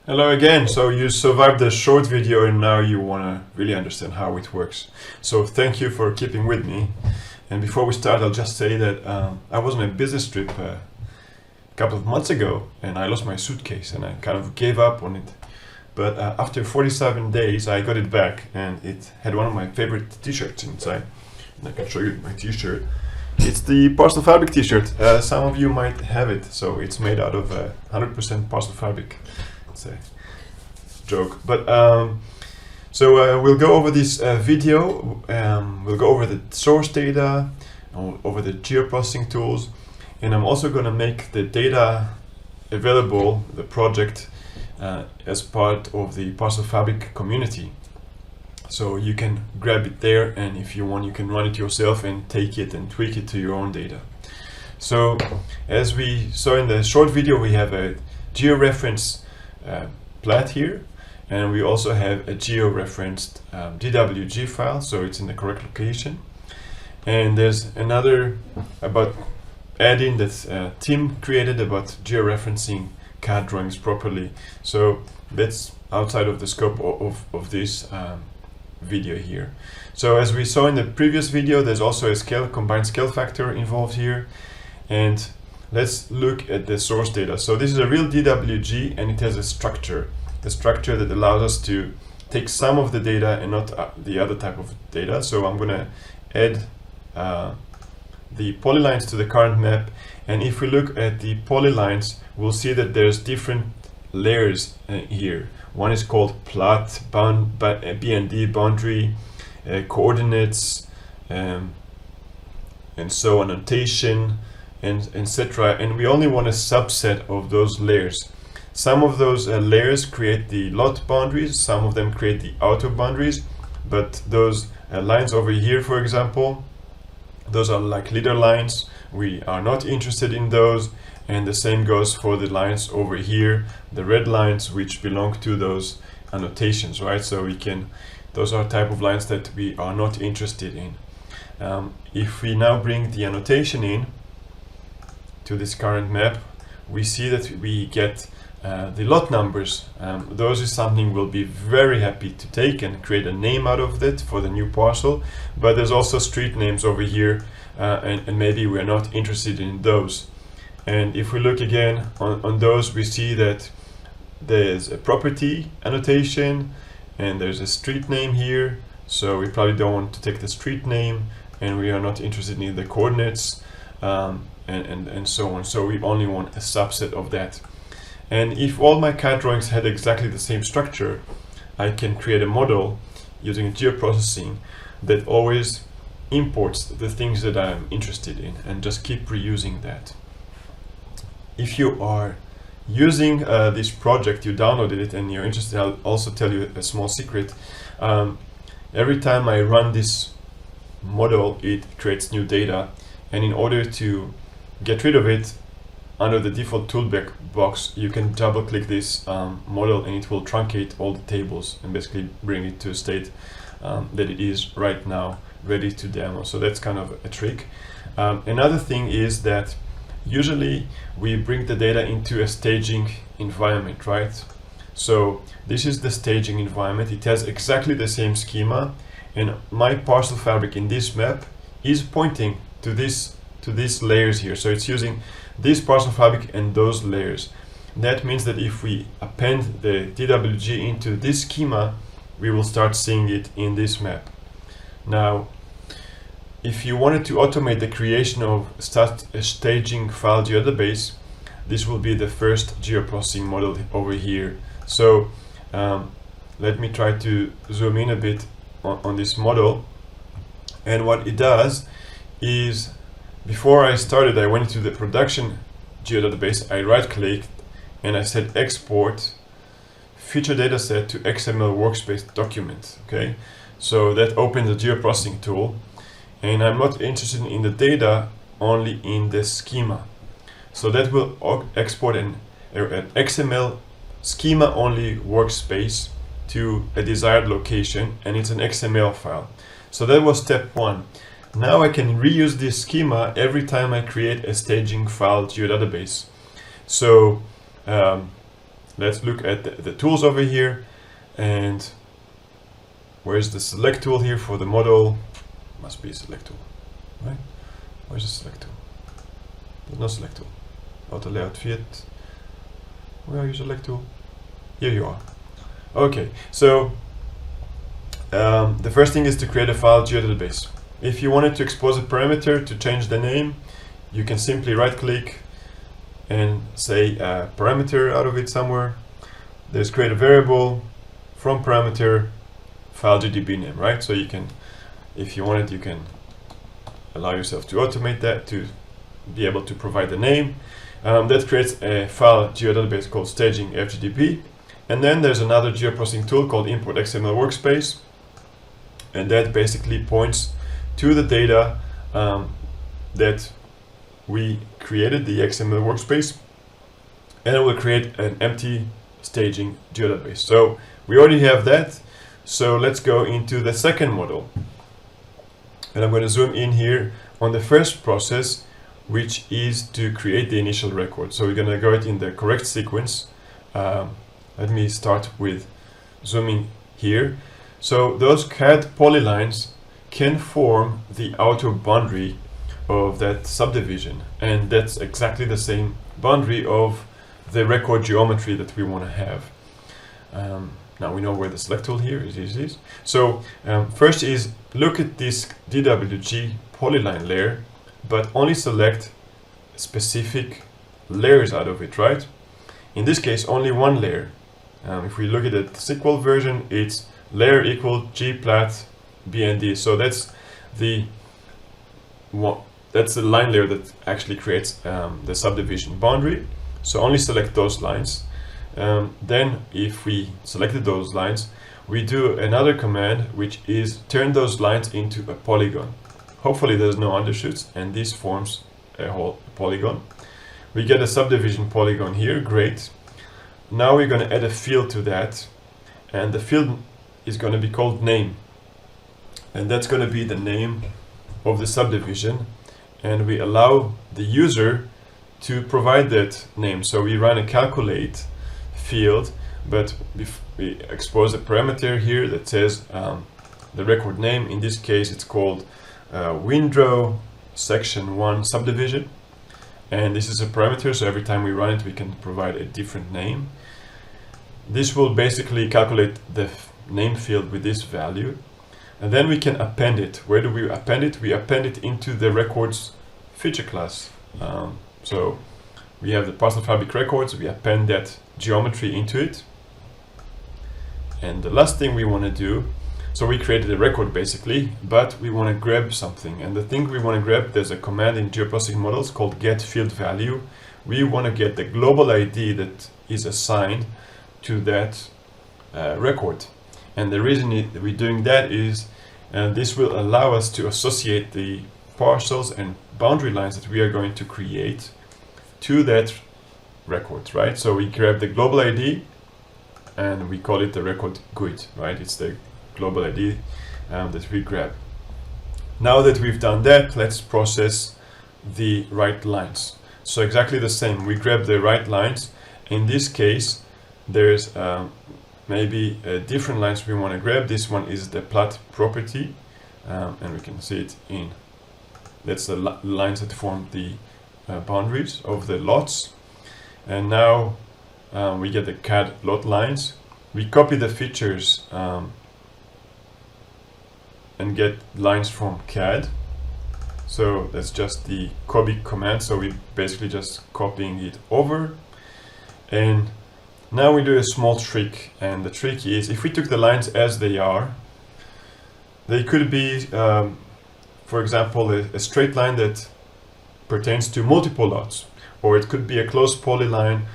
Hello again. So you survived the short video and now you want to really understand how it works. So thank you for keeping with me. And before we start, I'll just say that I was on a business trip a couple of months ago and I lost my suitcase and I kind of gave up on it. But after 47 days, I got it back and it had one of my favorite t-shirts inside. And I can show you my t-shirt. It's the Parcel Fabric t-shirt. Some of you might have it. So it's made out of 100% Parcel Fabric. It's a joke, but we'll go over this video. We'll go over the source data, over the geoprocessing tools, and I'm also going to make the data available, the project, as part of the Parcel Fabric community. So you can grab it there, and if you want, you can run it yourself and take it and tweak it to your own data. So as we saw in the short video, we have a georeference plat here, and we also have a geo-referenced DWG file, so it's in the correct location. And there's another about add-in that Tim created about georeferencing CAD drawings properly. So that's outside of the scope of this video here. So as we saw in the previous video, there's also a combined scale factor involved here. And let's look at the source data. So this is a real DWG and it has a structure that allows us to take some of the data and not the other type of data. So I'm going to add the polylines to the current map. And if we look at the polylines, we'll see that there's different layers here. One is called plat, BND, boundary, coordinates, and so annotation, and etc. And we only want a subset of those layers. Some of those layers create the lot boundaries, some of them create the outer boundaries, but those lines over here, for example, those are like leader lines. We are not interested in those, and the same goes for the lines over here, the red lines, which belong to those annotations, right? So those are type of lines that we are not interested in. If we now bring the annotation in to this current map, we see that we get the lot numbers. Those is something we'll be very happy to take and create a name out of it for the new parcel. But there's also street names over here, and maybe we're not interested in those. And if we look again on those, we see that there's a property annotation and there's a street name here. So we probably don't want to take the street name, and we are not interested in the coordinates. And so on. So we only want a subset of that. And if all my CAD drawings had exactly the same structure, I can create a model using geoprocessing that always imports the things that I'm interested in and just keep reusing that. If you are using this project, you downloaded it and you're interested, I'll also tell you a small secret. Every time I run this model, it creates new data. And in order to get rid of it, under the default toolbox, you can double click this model and it will truncate all the tables and basically bring it to a state that it is right now, ready to demo. So that's kind of a trick. Another thing is that usually we bring the data into a staging environment, right? So this is the staging environment. It has exactly the same schema, and my parcel fabric in this map is pointing to these layers here. So it's using this parcel fabric and those layers. That means that if we append the DWG into this schema, we will start seeing it in this map. Now, if you wanted to automate the creation of a staging file geodatabase, this will be the first geoprocessing model over here. So let me try to zoom in a bit on this model. And what it does is, before I started, I went into the production geodatabase, I right-clicked, and I said export feature dataset to XML workspace document. Okay, so that opens the geoprocessing tool, and I'm not interested in the data, only in the schema. So that will export an XML schema only workspace to a desired location, and it's an XML file. So that was step one. Now I can reuse this schema every time I create a staging file geodatabase. So let's look at the tools over here. And where's the select tool here for the model? Must be a select tool, right? Where's the select tool? There's no select tool. Auto layout fit. Where are you, select tool? Here you are. Okay, so the first thing is to create a file geodatabase. If you wanted to expose a parameter to change the name, you can simply right click and say a parameter out of it somewhere. There's create a variable from parameter file GDB name, right? So you can, if you wanted, you can allow yourself to automate that to be able to provide the name. That creates a file geodatabase called staging FGDB. And then there's another geoprocessing tool called import XML workspace. And that basically points to the data that we created, the XML workspace, and it will create an empty staging geodatabase. So we already have that. So let's go into the second model. And I'm going to zoom in here on the first process, which is to create the initial record. So we're going to go it in the correct sequence. Let me start with zooming here. So those CAD polylines can form the outer boundary of that subdivision, and that's exactly the same boundary of the record geometry that we want to have. Now we know where the select tool here is. So first is look at this DWG polyline layer, but only select specific layers out of it, right? In this case, only one layer. If we look at the SQL version, it's layer equal Gplat BND. So that's the line layer that actually creates the subdivision boundary. So only select those lines. Then if we selected those lines, we do another command, which is turn those lines into a polygon. Hopefully there's no undershoots, and this forms a whole polygon. We get a subdivision polygon here, great. Now we're going to add a field to that, and the field is going to be called name. And that's going to be the name of the subdivision, and we allow the user to provide that name. So we run a calculate field, but we expose a parameter here that says the record name. In this case, it's called Windrow Section 1 Subdivision, and this is a parameter, so every time we run it we can provide a different name. This will basically calculate the name field with this value, and then we can append it. Where do we append it? We append it into the records feature class. So we have the parcel fabric records, we append that geometry into it. And the last thing we want to do, so we created a record basically, but we want to grab something. And the thing we want to grab, there's a command in geoprocessing models called get field value. We want to get the global ID that is assigned to that record. And the reason we're doing that is this will allow us to associate the parcels and boundary lines that we are going to create to that record, right? So we grab the global ID and we call it the record GUID, right? It's the global ID that we grab. Now that we've done that, let's process the right lines. So exactly the same, we grab the right lines. In this case, there's maybe different lines we want to grab. This one is the plat property, and we can see it in, that's the lines that form the boundaries of the lots. And now we get the CAD lot lines. We copy the features and get lines from CAD. So that's just the copy command. So we basically just copying it over. And now we do a small trick. And the trick is, if we took the lines as they are, they could be, for example, a straight line that pertains to multiple lots, or it could be a closed polyline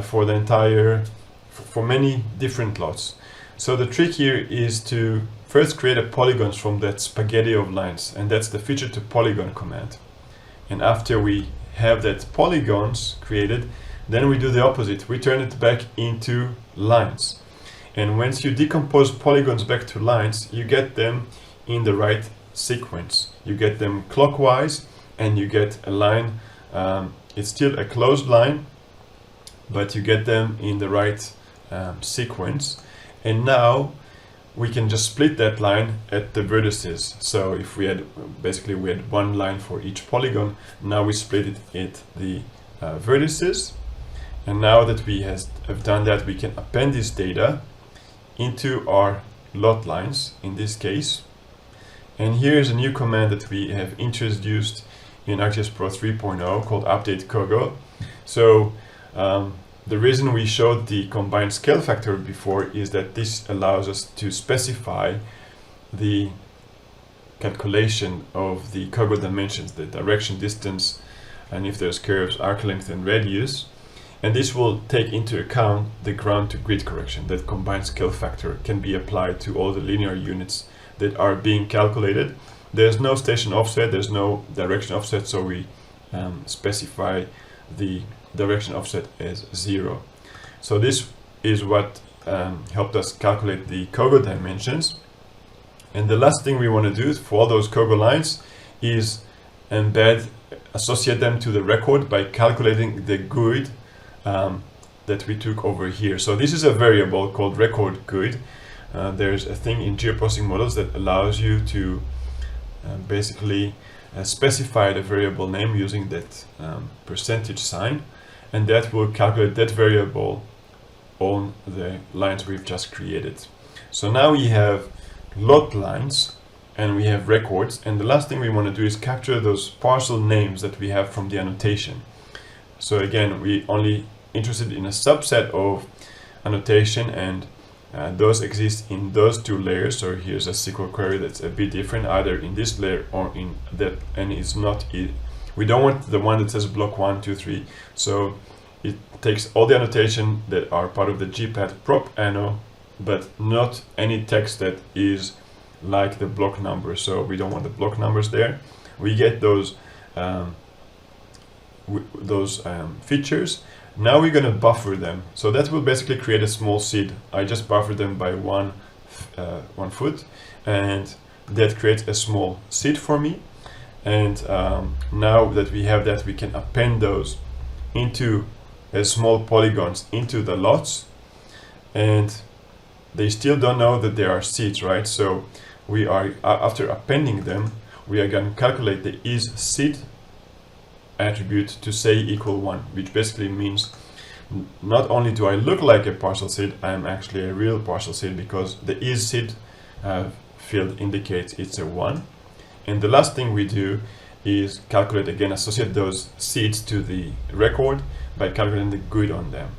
for the entire, for many different lots. So the trick here is to first create a polygons from that spaghetti of lines, and that's the feature to polygon command. And after we have that polygons created, then we do the opposite. We turn it back into lines. And once you decompose polygons back to lines, you get them in the right sequence. You get them clockwise, and you get a line. It's still a closed line, but you get them in the right sequence. And now we can just split that line at the vertices. So if we had basically we had one line for each polygon, now we split it at the vertices. And now that we have done that, we can append this data into our lot lines in this case. And here is a new command that we have introduced in ArcGIS Pro 3.0 called update Kogo. So the reason we showed the combined scale factor before is that this allows us to specify the calculation of the Kogo dimensions, the direction, distance, and if there's curves, arc length and radius. And this will take into account the ground to grid correction. That combined scale factor can be applied to all the linear units that are being calculated. There's no station offset, there's no direction offset, so we specify the direction offset as 0. So this is what helped us calculate the Kogo dimensions. And the last thing we want to do for all those Kogo lines is associate them to the record by calculating the GUID that we took over here. So this is a variable called record GUID. There's a thing in geoprocessing models that allows you to basically specify the variable name using that percentage sign, and that will calculate that variable on the lines we've just created. So now we have lot lines and we have records, and the last thing we want to do is capture those parcel names that we have from the annotation. So again, we only interested in a subset of annotation, and those exist in those two layers. So here's a SQL query that's a bit different, either in this layer or in that, and it's not it. We don't want the one that says block 1, 2, 3. So it takes all the annotation that are part of the GPAD prop anno, but not any text that is like the block number. So we don't want the block numbers there. We get those features. Now we're going to buffer them. So that will basically create a small seed. I just buffer them by 1 foot, and that creates a small seed for me. And now that we have that, we can append those into as small polygons into the lots, and they still don't know that they are seeds, right? So we are after appending them, we are going to calculate the isSeed attribute to say equal 1, which basically means not only do I look like a partial seed, I am actually a real partial seed, because the isSeed field indicates it's a 1. And the last thing we do is calculate again, associate those seeds to the record by calculating the GUID on them.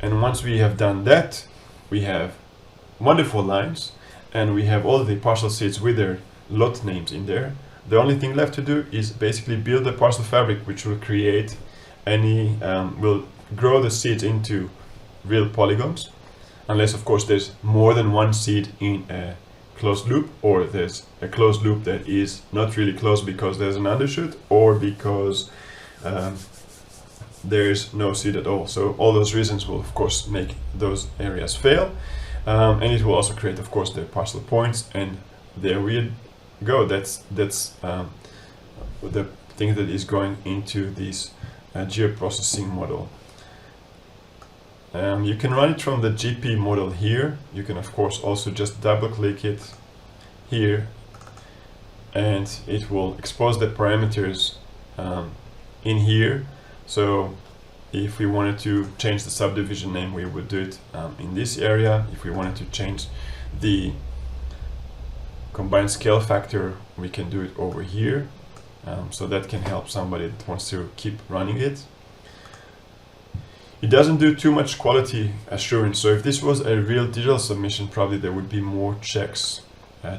And once we have done that, we have wonderful lines, and we have all the partial seeds with their lot names in there. The only thing left to do is basically build a parcel fabric, which will create will grow the seeds into real polygons, unless of course there's more than one seed in a closed loop, or there's a closed loop that is not really closed because there's an undershoot, or because there's no seed at all. So all those reasons will of course make those areas fail, and it will also create of course the parcel points, and there we go. That's the thing that is going into this geoprocessing model. You can run it from the GP model here. You can of course also just double click it here, and it will expose the parameters in here. So if we wanted to change the subdivision name, we would do it in this area. If we wanted to change the combined scale factor, we can do it over here. So that can help somebody that wants to keep running it. It doesn't do too much quality assurance. So if this was a real digital submission, probably there would be more checks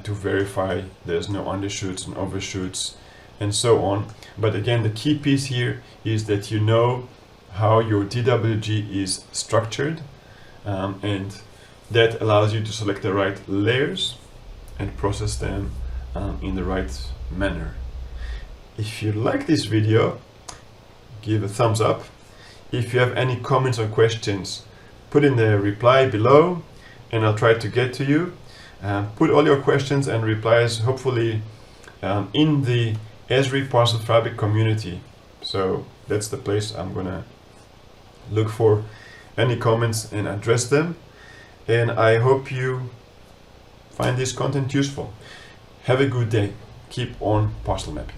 to verify there's no undershoots and overshoots and so on. But again, the key piece here is that you know how your DWG is structured, and that allows you to select the right layers and process them in the right manner. If you like this video, give a thumbs up. If you have any comments or questions, put in the reply below and I'll try to get to you. Put all your questions and replies hopefully in the Esri Parcel Fabric community. So that's the place I'm gonna look for any comments and address them. And I hope you find this content useful. Have a good day. Keep on parcel mapping.